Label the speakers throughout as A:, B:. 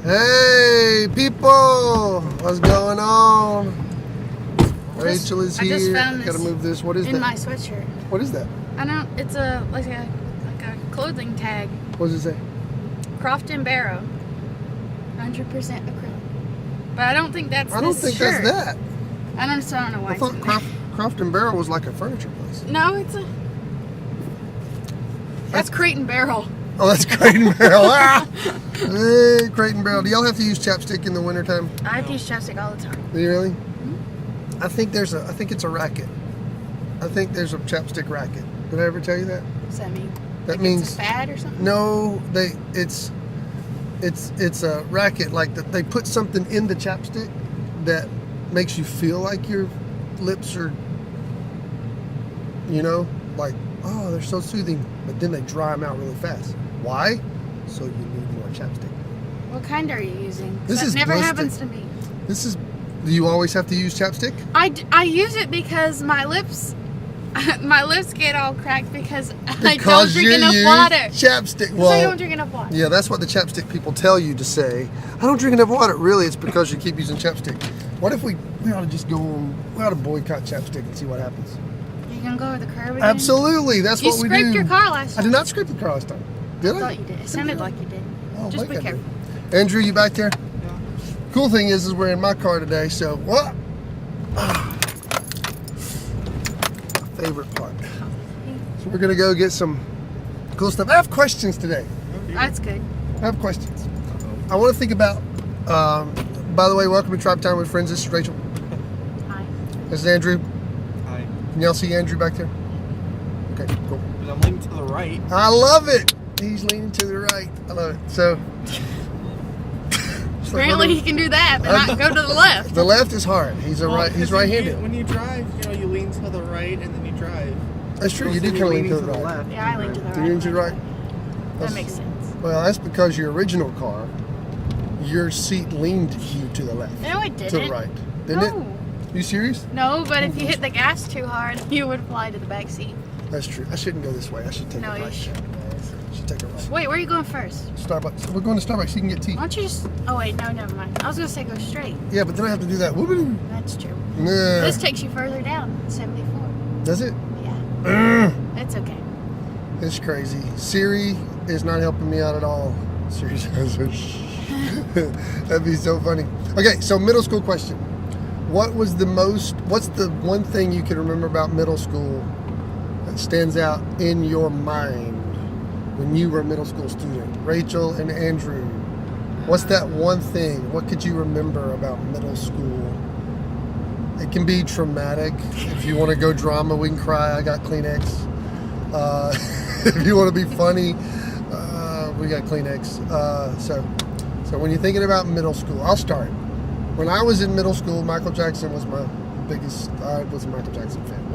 A: Hey, people! What's going on? Rachel is here.
B: I just found this.
A: Gotta move this. What is that?
B: In my sweatshirt.
A: What is that?
B: I don't. It's like a clothing tag.
A: What does it say?
B: Croft and Barrow. 100% acrylic. But I don't think that's.
A: I don't think
B: shirt.
A: that's that.
B: I don't know why.
A: I thought Croft and Barrel was like a furniture place.
B: No, it's a. That's Crate and Barrel.
A: Oh, that's Crate and Barrel. Ah! Hey, Crate and Barrel. Do y'all have to use chapstick in the wintertime?
B: I have to use chapstick all the time.
A: Do you really? Mm-hmm. I think it's a racket. I think there's a chapstick racket. Did I ever tell you that?
B: What does that mean?
A: That
B: like
A: means
B: it's a fad or something?
A: No, it's a racket. Like they put something in the chapstick that makes you feel like your lips are, like, oh, they're so soothing. But then they dry them out really fast. Why? So you need more chapstick.
B: What kind are you using?
A: This
B: that
A: is
B: never
A: ballistic.
B: happens to me.
A: Do you always have to use chapstick?
B: I use it because my lips get all cracked because I don't drink enough water.
A: Chapstick.
B: Well, I don't drink enough water.
A: Yeah, that's what the chapstick people tell you to say. I don't drink enough water. Really, it's because you keep using chapstick. What if we ought to just we ought to boycott chapstick and see what happens?
B: You gonna go over the curb again?
A: Absolutely, that's what we do.
B: You scraped your car last time.
A: I did not scrape the car last time. Did I?
B: I thought you did. It sounded like you did.
A: Oh,
B: just be careful.
A: Andrew, you back there?
C: Yeah.
A: Cool thing is we're in my car today, so what? Favorite part. So we're gonna go get some cool stuff. I have questions today.
B: That's good.
A: I have questions. I want to think about. By the way, welcome to Tribe Time with Friends. This is Rachel.
B: Hi.
A: This is Andrew.
C: Hi.
A: Can y'all see Andrew back there? Okay, cool.
C: Because I'm leaning to the right.
A: I love it. He's leaning to the right. I love it. So.
B: Apparently he can do that, but not go to the left.
A: The left is hard. He's He's right-handed.
C: When you drive, you lean to the right and then you drive.
A: That's true. You do kind of lean to the right.
C: left.
B: Yeah, I lean to the right.
A: You lean to the right.
B: That makes sense.
A: Well, that's because your original car, your seat leaned you to the left.
B: No, it didn't.
A: To the right. Didn't it? You serious?
B: No, but if you hit the gas too hard, you would fly to the back seat.
A: That's true. I shouldn't go this way. I should take a right.
B: No, you should.
A: I should take a right.
B: Wait, where are you going first?
A: Starbucks. We're going to Starbucks. You can get tea.
B: Why don't you just... Oh, wait, no, never mind. I was going to say go straight.
A: Yeah, but then I have to do that.
B: That's true.
A: Yeah.
B: This takes you further down, 74.
A: Does it?
B: Yeah. It's okay.
A: It's crazy. One is not helping me out at all. Siri says, that'd be so funny. Okay, so middle school question. What's the one thing you can remember about middle school that stands out in your mind when you were a middle school student? Rachel and Andrew, what's that one thing? What could you remember about middle school? It can be traumatic. If you want to go drama, we can cry. I got Kleenex. If you want to be funny, we got Kleenex. So when you're thinking about middle school, I'll start. When I was in middle school, Michael Jackson was my biggest. I was a Michael Jackson fan. When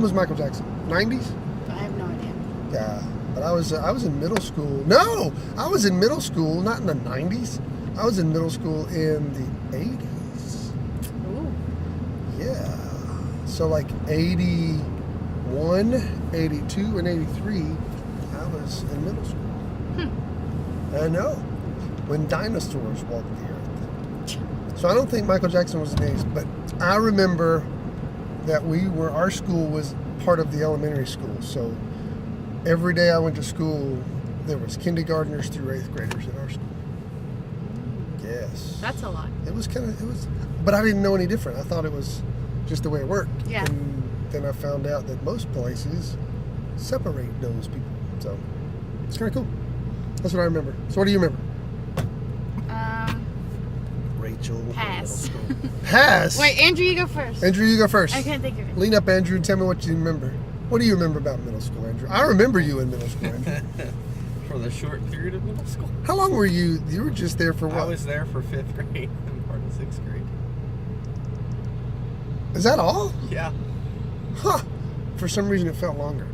A: was Michael Jackson? 90s?
B: I have no idea.
A: Yeah, but I was in middle school. No, I was in middle school, not in the 90s. I was in middle school in the 80s.
B: Ooh.
A: Yeah. So like 81, 82, and 83, I was in middle school. I know. When dinosaurs walked the earth. So I don't think Michael Jackson was in the 80s, but I remember that our school was part of the elementary school. So every day I went to school, there was kindergartners through 8th graders in our school. Yes.
B: That's a lot.
A: But I didn't know any different. I thought it was just the way it worked.
B: Yeah.
A: And then I found out that most places separate those people. So it's kind of cool. That's what I remember. So what do you remember? Rachel.
B: Pass.
A: Pass?
B: Wait, Andrew, you go first.
A: Andrew, you go first.
B: I can't think of it.
A: Lean up, Andrew, and tell me what you remember. What do you remember about middle school, Andrew? I remember you in middle school, Andrew.
C: For the short period of middle school.
A: How long were you? You were just there for what?
C: I was there for 5th grade and part of 6th grade.
A: Is that all?
C: Yeah.
A: Huh. For some reason, it felt longer.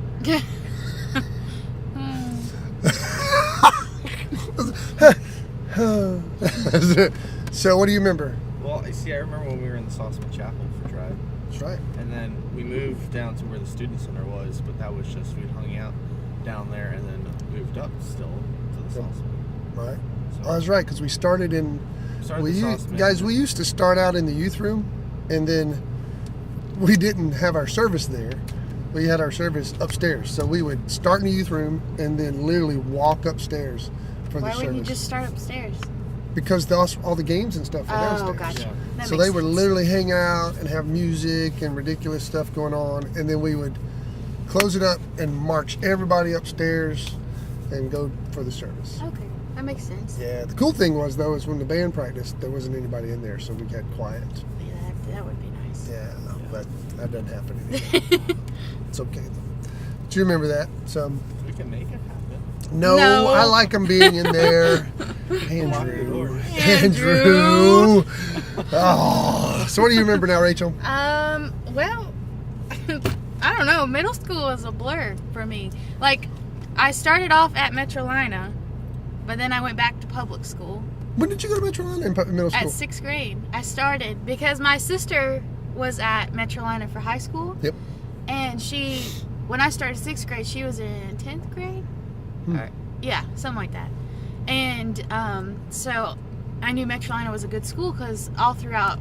A: So, what do you remember?
C: Well, I remember when we were in the Sossaman Chapel for Drive.
A: That's right.
C: And then we moved down to where the student center was, but that was just, we'd hung out down there and then moved up still to the Sossaman.
A: Right.
C: So
A: I was right, because we started in...
C: started the sauce man.
A: Guys, we used to start out in the youth room, and then we didn't have our service there. We had our service upstairs. So we would start in the youth room and then literally walk upstairs for the
B: Why
A: service.
B: wouldn't you just start upstairs?
A: Because all the games and stuff were
B: Oh,
A: downstairs.
B: gotcha.
C: Yeah.
B: That
A: So
B: makes
A: they would
B: sense.
A: literally hang out and have music and ridiculous stuff going on, and then we would close it up and march everybody upstairs and go for the service.
B: Okay, that makes sense.
A: Yeah, the cool thing was though is when the band practiced, there wasn't anybody in there, so we got quiet.
B: Yeah, that would be nice.
A: Yeah, but that doesn't happen anymore. It's okay though. But you remember that? So
C: We can make it happen.
A: no,
B: No.
A: I like them being in there.
C: Lock the
A: Andrew.
C: door.
A: Andrew. Oh, so what do you remember now, Rachel?
B: Well, I don't know. Middle school was a blur for me. Like, I started off at Metrolina, but then I went back to public school.
A: When did you go to Metrolina in middle school?
B: At 6th grade, I started because my sister was at Metrolina for high school.
A: Yep.
B: And when I started 6th grade, she was in 10th grade. Or, yeah, something like that. And so I knew Metrolina was a good school because all throughout,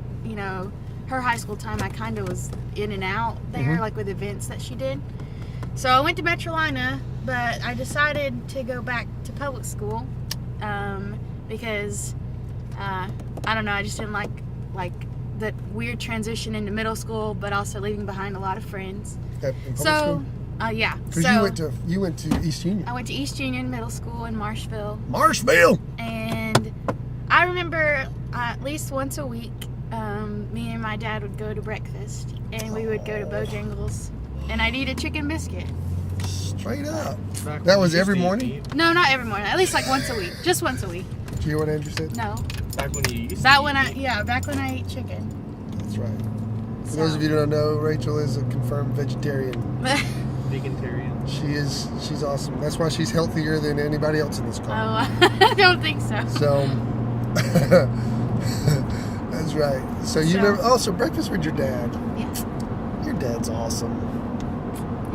B: her high school time, I kind of was in and out there, like with events that she did. So I went to Metrolina, but I decided to go back to public school because I don't know, I just didn't like the weird transition into middle school, but also leaving behind a lot of friends.
A: In public
B: So
A: school?
B: yeah,
A: Because
B: so
A: you went to East Union.
B: I went to East Union Middle School in Marshville,
A: Marshville.
B: and I remember at least once a week, me and my dad would go to breakfast, and we would go to Bojangles, and I'd eat a chicken biscuit.
A: Straight up.
C: Back
A: That
C: when
A: was
C: you used
A: every
C: to eat
A: morning?
C: meat.
B: No, not every morning. At least like once a week. Just once a week.
A: Did you hear what Andrew said?
B: No.
C: Back when you used to
B: That
C: eat
B: when
C: meat.
B: back when I ate chicken.
A: That's right. For
B: So.
A: those of you who don't know, Rachel is a confirmed vegetarian.
C: Vegetarian.
A: She's awesome. That's why she's healthier than anybody else in this car.
B: I don't think so.
A: So, that's right. So you
B: So-
A: remember? Oh, so breakfast with your dad.
B: Yeah.
A: Your dad's awesome.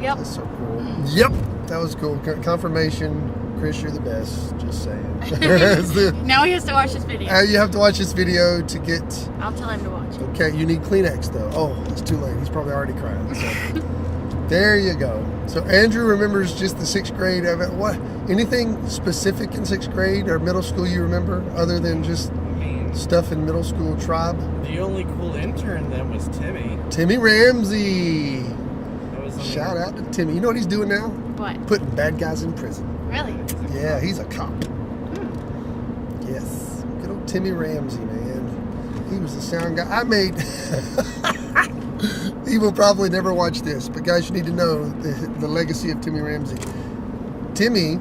B: Yep.
A: That's so cool. Yep, that was cool. Confirmation, Chris, you're the best. Just saying. It's the-
B: Now he has to watch this video.
A: you have to watch this video to get.
B: I'll tell him to watch it.
A: Okay, you need Kleenex though. Oh, it's too late. He's probably already crying. So. There you go. So Andrew remembers just the 6th grade of it. What? Anything specific in 6th grade or middle school you remember other than just
C: I mean,
A: stuff in middle school tribe?
C: the only cool intern then was Timmy.
A: Timmy Ramsey.
C: That was
A: Shout out to Timmy. You know what he's doing now?
B: What?
A: Putting bad guys in prison.
B: Really?
A: Yeah, he's a cop. Yes. Good old Timmy Ramsey, man. He was the sound guy. I made... He will probably never watch this, but guys, you need to know the legacy of Timmy Ramsey. Timmy,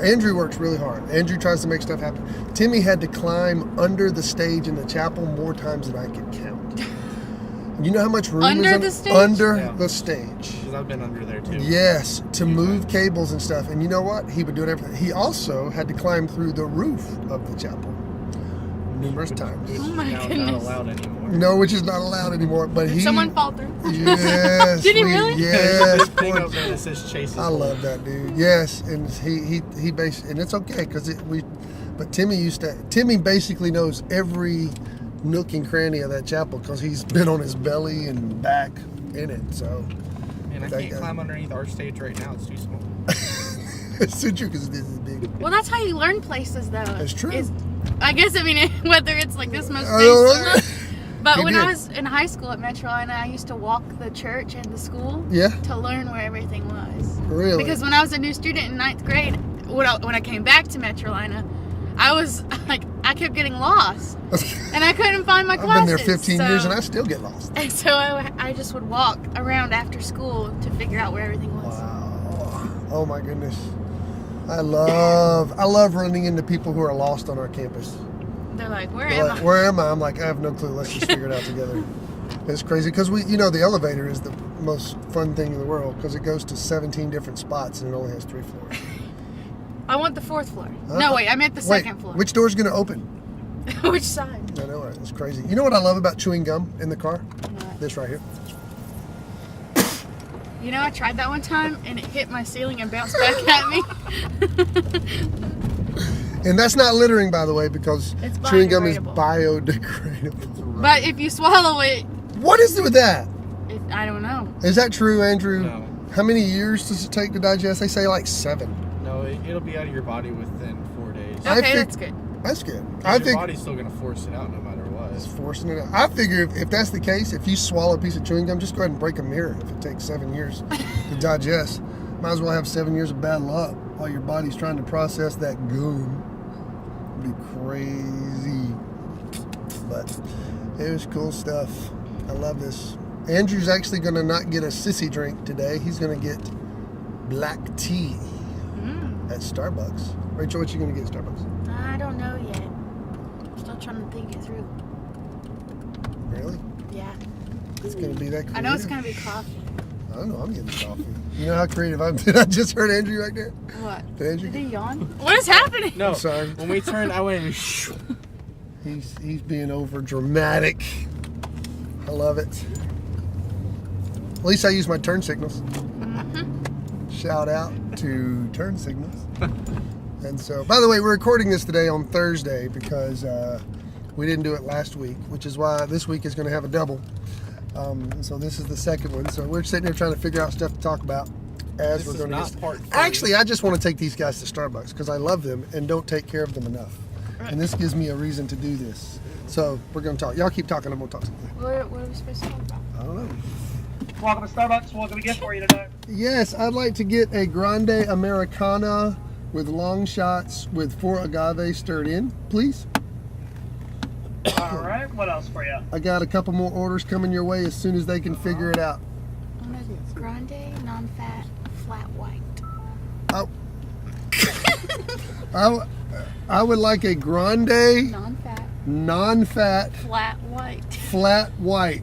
A: Andrew works really hard. Andrew tries to make stuff happen. Timmy had to climb under the stage in the chapel more times than I could count. You know how much room
B: Under
A: was
B: the stage?
A: under
C: Yeah.
A: the stage?
C: Because I've been under there too.
A: Yes, to move cables and stuff. And you know what? He would do it everything. He also had to climb through the roof of the chapel numerous times.
C: Which
B: Oh
C: is
B: my
C: now
B: goodness.
C: not allowed anymore.
A: No, which is not allowed anymore. But
B: Did
A: he.
B: someone fall through?
A: Yes.
B: Did he really?
A: Yes.
C: This thing up there that says Chase is
A: I love that dude. Yes, and he basically, and it's okay because but Timmy basically knows every nook and cranny of that chapel because he's been on his belly and back in it. So
C: Man, I
A: that
C: can't
A: guy.
C: climb underneath our stage right now. It's too small.
A: it's too true because this is big.
B: Well, that's how you learn places, though.
A: That's true.
B: I guess, whether it's like this much
A: I
B: space
A: don't
B: or
A: know.
B: not. But
A: You
B: when
A: did.
B: I was in high school at Metrolina, I used to walk the church and the school
A: Yeah,
B: to learn where everything was.
A: really.
B: Because when I was a new student in 9th grade, when I came back to Metrolina, I was like, I kept getting lost. And I couldn't find my
A: I've
B: classes.
A: been there 15
B: so,
A: years and I still get lost.
B: And so I just would walk around after school to figure out where everything was.
A: Wow. Oh my goodness. I love running into people who are lost on our campus.
B: They're like, where
A: They're
B: am
A: like,
B: I?
A: where am I? I'm like, I have no clue. Let's just figure it out together. It's crazy because the elevator is the most fun thing in the world because it goes to 17 different spots and it only has 3 floors.
B: I want the 4th floor.
A: Huh?
B: No, wait, I meant the
A: Wait,
B: 2nd floor.
A: which door's going to open?
B: Which side?
A: I know, it's crazy. You know what I love about chewing gum in the car?
B: What?
A: This right here.
B: You know, I tried that one time and it hit my ceiling and bounced back at me.
A: And that's not littering, by the way, because
B: It's
A: chewing gum is
B: biodegradable.
A: biodegradable.
B: But if you swallow it,
A: What is it with that?
B: I don't know.
A: Is that true, Andrew?
C: No.
A: How many years does it take to digest? They say like 7.
C: No, it'll be out of your body within 4 days.
A: I
B: Okay,
A: think-
B: that's good.
A: That's good.
C: Your body's still gonna force it out no matter what.
A: It's forcing it out. I figure if that's the case, if you swallow a piece of chewing gum, just go ahead and break a mirror if it takes 7 years to digest. Might as well have 7 years of bad luck while your body's trying to process that gum. It'd be crazy. But it was cool stuff. I love this. Andrew's actually going to not get a sissy drink today. He's going to get black tea at Starbucks. Rachel, what you going to get at Starbucks?
B: I don't know yet. I'm still trying to think it through.
A: Really?
B: Yeah.
A: It's going to be that creative?
B: I know it's going to be coffee.
A: I don't know. I'm getting coffee. You know how creative I'm. Did I just heard Andrew right there?
B: What?
A: Did Andrew?
B: Did he yawn? What is happening?
C: No,
A: I'm sorry.
C: When we turned, I went.
A: He's being over dramatic. I love it. At least I use my turn signals. Shout out to turn signals. And so, by the way, we're recording this today on Thursday because we didn't do it last week, which is why this week is going to have a double. So this is the second one. So we're sitting here trying to figure out stuff to talk about as
C: This
A: we're
C: is
A: going
C: not
A: to
C: part 3.
A: Actually, I just want to take these guys to Starbucks because I love them and don't take care of them enough. And this gives me a reason to do this. So we're going to talk. Y'all keep talking. I'm going to talk to you.
B: What are we supposed to talk about?
A: I don't know.
D: Welcome to Starbucks. What can we get for you today?
A: Yes, I'd like to get a grande Americana with long shots with 4 agave stirred in, please.
D: All right. What else for you?
A: I got a couple more orders coming your way as soon as they can figure it out.
B: I want a grande, non-fat, flat white.
A: Oh. I would like a grande,
B: Non-fat,
A: non-fat,
B: flat white.
A: flat white.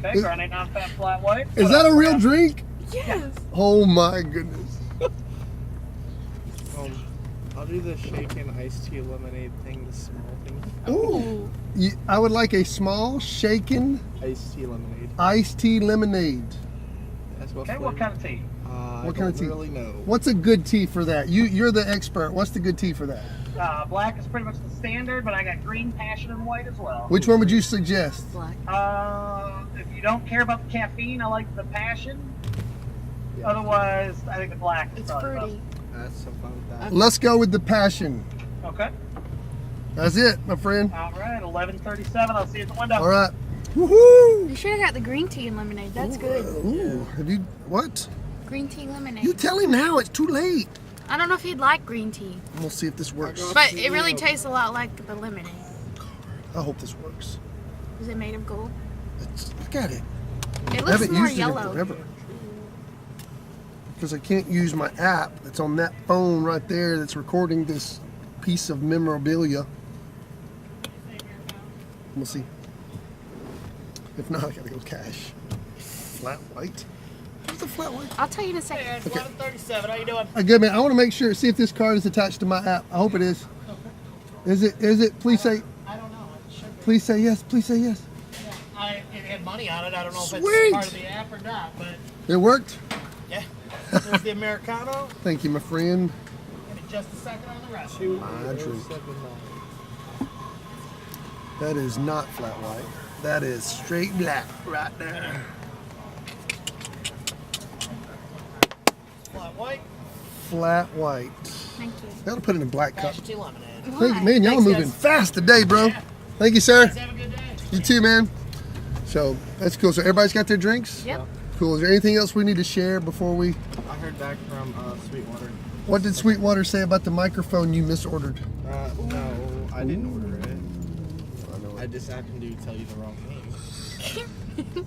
D: Okay, grande non-fat flat white.
A: Is
D: What
A: that a
D: else for
A: real
D: ya?
A: drink?
B: Yes.
A: Oh my goodness.
C: I'll do the shaken iced tea lemonade thing, the small thing.
A: Ooh. I would like a small shaken
C: Iced tea lemonade.
A: iced tea lemonade.
C: That's what
D: Okay, what kind of tea?
A: What kind of tea?
C: I don't really know.
A: What's a good tea for that? You're the expert. What's the good tea for that?
D: Black is pretty much the standard, but I got green, passion, and white as well.
A: Which one would you suggest?
B: Black.
D: If you don't care about the caffeine, I like the passion.
C: Yeah.
D: Otherwise, I think the black is
B: It's
D: probably
B: fruity.
C: That's some fun with that.
A: Let's go with the passion.
D: best. Okay.
A: That's it, my friend.
D: All right. 11:37. I'll see you at the window.
A: All right. Woohoo!
B: You should have got the green tea and lemonade. That's good.
A: Ooh, have you what?
B: Green tea lemonade.
A: You tell him now. It's too late.
B: I don't know if he'd like green tea,
A: We'll see if this works.
B: but it really tastes a lot like the lemonade.
A: I hope this works.
B: Is it made of gold?
A: Look at it.
B: It
A: I
B: looks
A: haven't
B: more
A: used it in
B: yellow.
A: forever. Because I can't use my app that's on that phone right there that's recording this piece of memorabilia. We'll see. If not, I gotta go cash. Flat white? What's the flat white?
B: I'll tell you in a second.
D: It's 11:37. How you doing?
A: Good man. I want to make sure, see if this card is attached to my app. I hope it is. Is it? Is it? Please say.
E: I don't know. It should be.
A: Please say yes. Please say yes.
E: Yeah, it had money on it. I don't know if
A: Sweet.
E: it's part of the app or not, but
A: It worked.
E: yeah. There's the Americano,
A: Thank you, my friend.
E: and just a second on the rest.
A: My drink. That is not flat white. That is straight black right there.
E: Flat white,
A: Flat white.
B: Thank you.
A: Gotta put it in a black cup.
E: passion tea lemonade.
A: Thank you, man. Y'all
E: Thanks,
A: moving
E: guys.
A: fast today, bro. Thank you, sir.
E: Guys, have a good day.
A: You too, man. So that's cool. So everybody's got their drinks?
B: Yep.
A: Cool. Is there anything else we need to share before we...
C: I heard back from Sweetwater.
A: What did Sweetwater say about the microphone you misordered?
C: No, I didn't order it.
A: I know
C: I just happened to tell you the wrong name.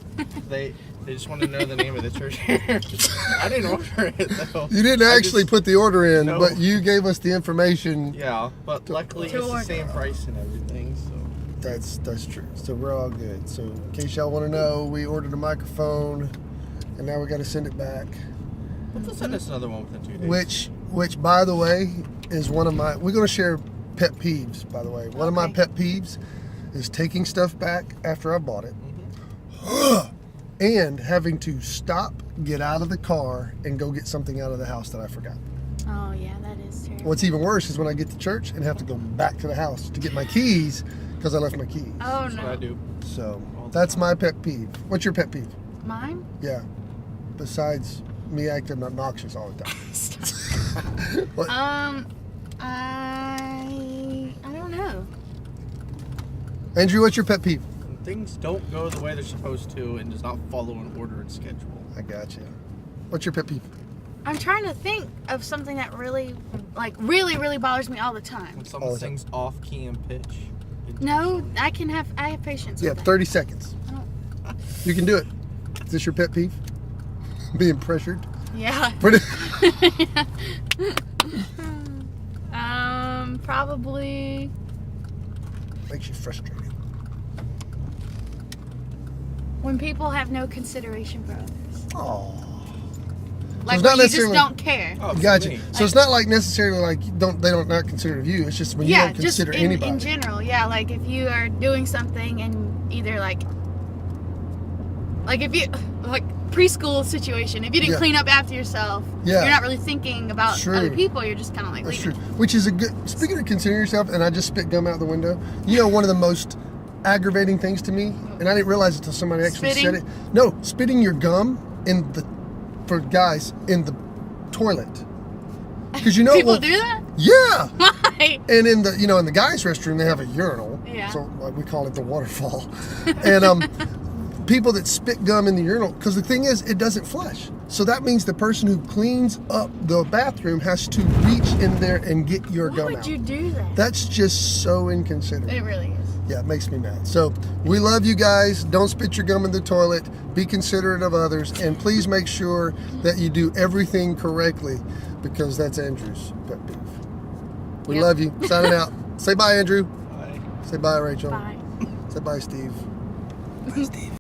C: they just want to know the name of the church. I didn't order it though.
A: You didn't
C: I
A: actually
C: just-
A: put the order in,
C: No.
A: but you gave us the information.
C: Yeah, but luckily
B: To
C: it's the
B: order.
C: same price and everything. So
A: That's true. So we're all good. So in case y'all want to know, we ordered a microphone, and now we got to send it back.
C: but they'll send us another one within 2 days.
A: Which, by the way, is one of my. We're going to share pet peeves. By the way, one of my
B: Okay.
A: pet peeves is taking stuff back after I bought it, and having to stop, get out of the car, and go get something out of the house that I forgot.
B: Oh yeah, that is terrible.
A: What's even worse is when I get to church and have to go back to the house to get my keys because I left my keys.
B: Oh
C: That's what I
B: no.
C: do.
A: So
C: All the
A: that's
C: time.
A: my pet peeve. What's your pet peeve?
B: Mine?
A: Yeah. Besides me acting obnoxious all the time. What?
B: I don't know.
A: Andrew, what's your pet peeve?
C: When things don't go the way they're supposed to and does not follow an order and schedule.
A: I got you. What's your pet peeve?
B: I'm trying to think of something that really, really bothers me all the time.
C: When
A: All
C: someone
A: the time.
C: sings off key and pitch.
B: No, I have patience.
A: Yeah,
B: with that.
A: 30 seconds.
B: I don't-
A: You can do it. Is this your pet peeve? Being pressured?
B: Yeah.
A: Pretty.
B: Probably.
A: Makes you frustrated.
B: When people have no consideration for others.
A: Oh.
B: Like
A: it's not
B: when you just
A: necessarily-
B: don't care.
C: Oh,
A: Gotcha.
C: me.
A: So it's not like necessarily like they don't not consider you. It's just when you
B: Yeah,
A: don't
B: just
A: consider
B: in
A: anybody.
B: general. Yeah, like if you are doing something and either like if you preschool situation, if you didn't
A: Yeah.
B: clean up after yourself,
A: Yeah.
B: you're not really thinking about
A: True.
B: other people. You're just kind of like
A: That's true.
B: leaving.
A: Which is a good. Speaking of considering yourself, and I just spit gum out the window. You know, one of the most aggravating things to me, and I didn't realize it until somebody actually
B: Spitting?
A: said it. No, spitting your gum for guys in the toilet. Because you know
B: People
A: well,
B: do that?
A: Yeah.
B: Why?
A: And in the in the guys' restroom they have a urinal.
B: Yeah.
A: So like, we call it the waterfall. And people that spit gum in the urinal, because the thing is it doesn't flush. So that means the person who cleans up the bathroom has to reach in there and get your
B: Why
A: gum
B: would
A: out.
B: you do that?
A: That's just so inconsiderate.
B: It really is.
A: Yeah, it makes me mad. So we love you guys. Don't spit your gum in the toilet. Be considerate of others, and please make sure that you do everything correctly, because that's Andrew's pet peeve. We
B: Yep.
A: love you. Signing out. Say bye, Andrew.
C: Bye.
A: Say bye, Rachel.
B: Bye.
A: Say bye, Steve. Bye, Steve.